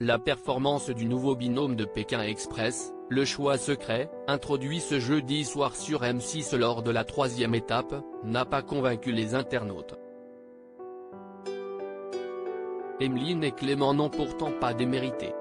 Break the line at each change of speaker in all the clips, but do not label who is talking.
La performance du nouveau binôme de Pékin Express, le choix secret, introduit ce jeudi soir sur M6 lors de la 3e étape, n'a pas convaincu les internautes. Emeline et Clément n'ont pourtant pas démérité.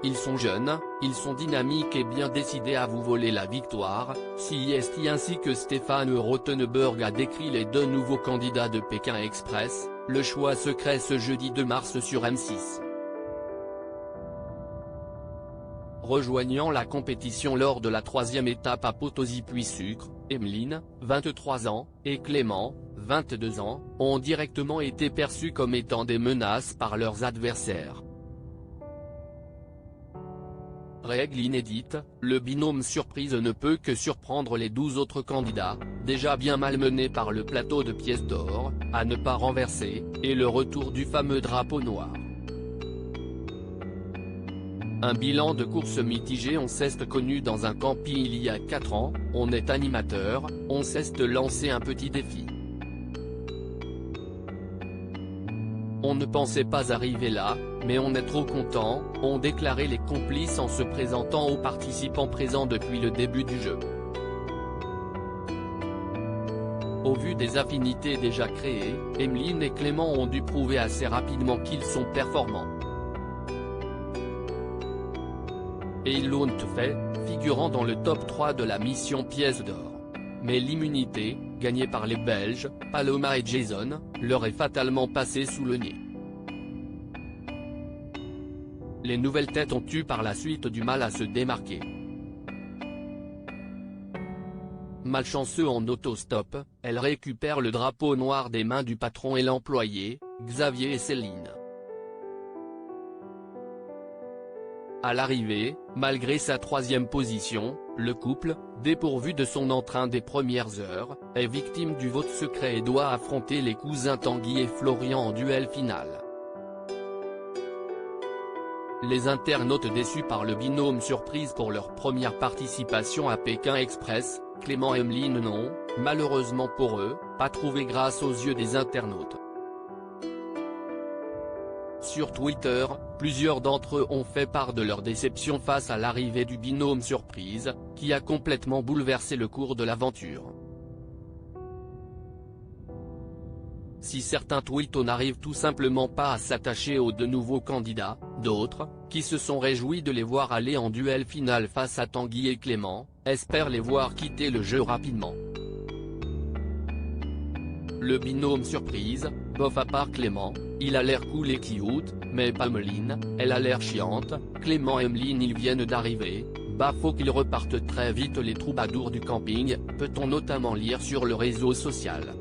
Ils sont jeunes, ils sont dynamiques et bien décidés à vous voler la victoire, CIST ainsi que Stéphane Rothenberg a décrit les deux nouveaux candidats de Pékin Express, le choix secret ce jeudi 2 mars sur M6. Rejoignant la compétition lors de la 3e étape à Potosí-Puy-Sucre, Emeline, 23 ans, et Clément, 22 ans, ont directement été perçus comme étant des menaces par leurs adversaires. Règle inédite, le binôme surprise ne peut que surprendre les 12 autres candidats, déjà bien malmenés par le plateau de pièces d'or, à ne pas renverser, et le retour du fameux drapeau noir. Un bilan de course mitigé. On s'est connu dans un camping il y a 4 ans, on est animateur, on s'est lancé un petit défi. On ne pensait pas arriver là, mais on est trop content, ont déclaré les complices en se présentant aux participants présents depuis le début du jeu. Au vu des affinités déjà créées, Emeline et Clément ont dû prouver assez rapidement qu'ils sont performants. Et ils l'ont fait, figurant dans le top 3 de la mission Pièce d'or. Mais l'immunité, gagnée par les Belges, Paloma et Jason, leur est fatalement passée sous le nez. Les nouvelles têtes ont eu par la suite du mal à se démarquer. Malchanceux en autostop, elles récupèrent le drapeau noir des mains du patron et l'employé, Xavier et Céline. À l'arrivée, malgré sa 3e position, le couple, dépourvu de son entrain des premières heures, est victime du vote secret et doit affronter les cousins Tanguy et Florian en duel final. Les internautes déçus par le binôme surprise pour leur première participation à Pékin Express, Clément et Emeline n'ont, malheureusement pour eux, pas trouvé grâce aux yeux des internautes. Sur Twitter, plusieurs d'entre eux ont fait part de leur déception face à l'arrivée du binôme surprise, qui a complètement bouleversé le cours de l'aventure. Si certains tweets n'arrivent tout simplement pas à s'attacher aux deux nouveaux candidats, d'autres, qui se sont réjouis de les voir aller en duel final face à Tanguy et Clément, espèrent les voir quitter le jeu rapidement. Le binôme surprise, bof à part Clément, il a l'air cool et cute, mais pas Emeline, elle a l'air chiante. Clément et Emeline ils viennent d'arriver, bah faut qu'ils repartent très vite les troubadours du camping, peut-on notamment lire sur le réseau social.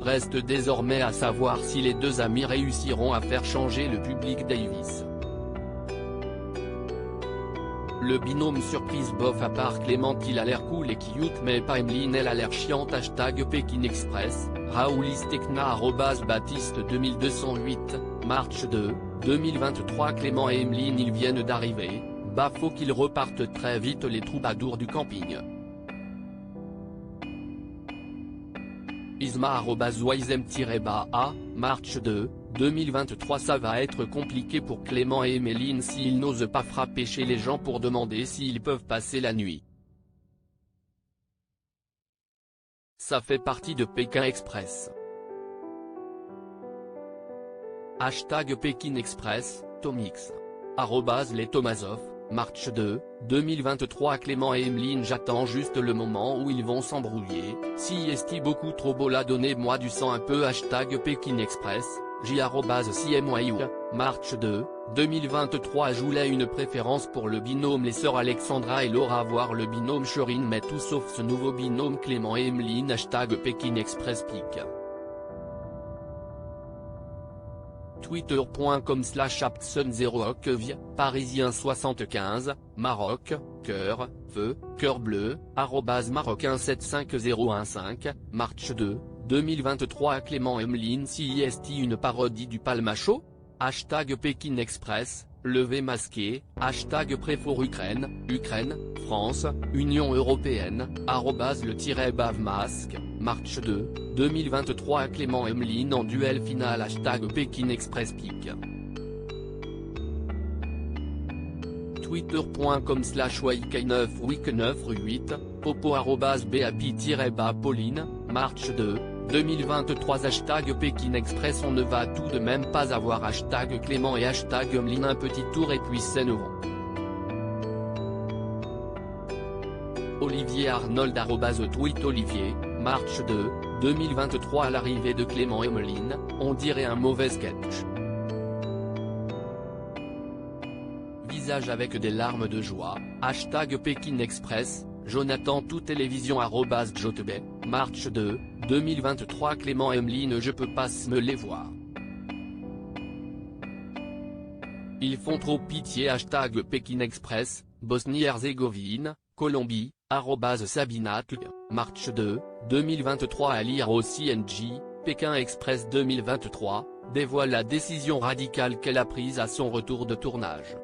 Reste désormais à savoir si les deux amis réussiront à faire changer le public Davis. Le binôme surprise bof à part Clément qu'il a l'air cool et cute mais pas Emeline elle a l'air chiante #Pékin Express, Raulistekna @Baptiste 2208, March 2, 2023 Clément et Emeline ils viennent d'arriver, bah faut qu'ils repartent très vite les troubadours du camping. Isma @Wisem-a, March 2, 2023 Ça va être compliqué pour Clément et Emeline s'ils n'osent pas frapper chez les gens pour demander s'ils peuvent passer la nuit. Ça fait partie de Pékin Express. #Pékin Express, Tomix. @les Tomasov, March 2, 2023 Clément et Emeline j'attends juste le moment où ils vont s'embrouiller, si est beaucoup trop beau là donnez-moi du sang un peu #Pékin Express, j@CMYU, March 2, 2023 Je voulais une préférence pour le binôme les sœurs Alexandra et Laura voir le binôme Chorine mais tout sauf ce nouveau binôme Clément et Emeline #Pékin Express pic. Twitter.com/Aptson0Okvia, Parisien 75, Maroc, cœur, feu, cœur bleu, @Marocain75015, March 2, 2023 Clément Emeline CIST une parodie du Palmacho ? #Pékin Express, levé masqué, #Préfort Ukraine, Ukraine, France, Union Européenne, @le-bave masque, March 2, 2023 Clément Emeline en duel final #Pékin Express Pic. Twitter.com/Week9Week9Rue8, Popo @BAP-Pauline, March 2, 2023 #Pékin Express. On ne va tout de même pas avoir #Clément et #Emeline. Un petit tour et puis c'est nouveau. Olivier Arnold @tweet Olivier, March 2, 2023 à l'arrivée de Clément Emeline, on dirait un mauvais sketch. Visage avec des larmes de joie, #Pékin Express, Jonathan tout télévision @Jotebe, March 2, 2023 Clément Emeline je peux pas me les voir. Ils font trop pitié #Pékin Express, Bosnie-Herzégovine, Colombie, @Sabinatl, March 2, 2023 à lire aussi NJ, Pékin Express 2023, dévoile la décision radicale qu'elle a prise à son retour de tournage.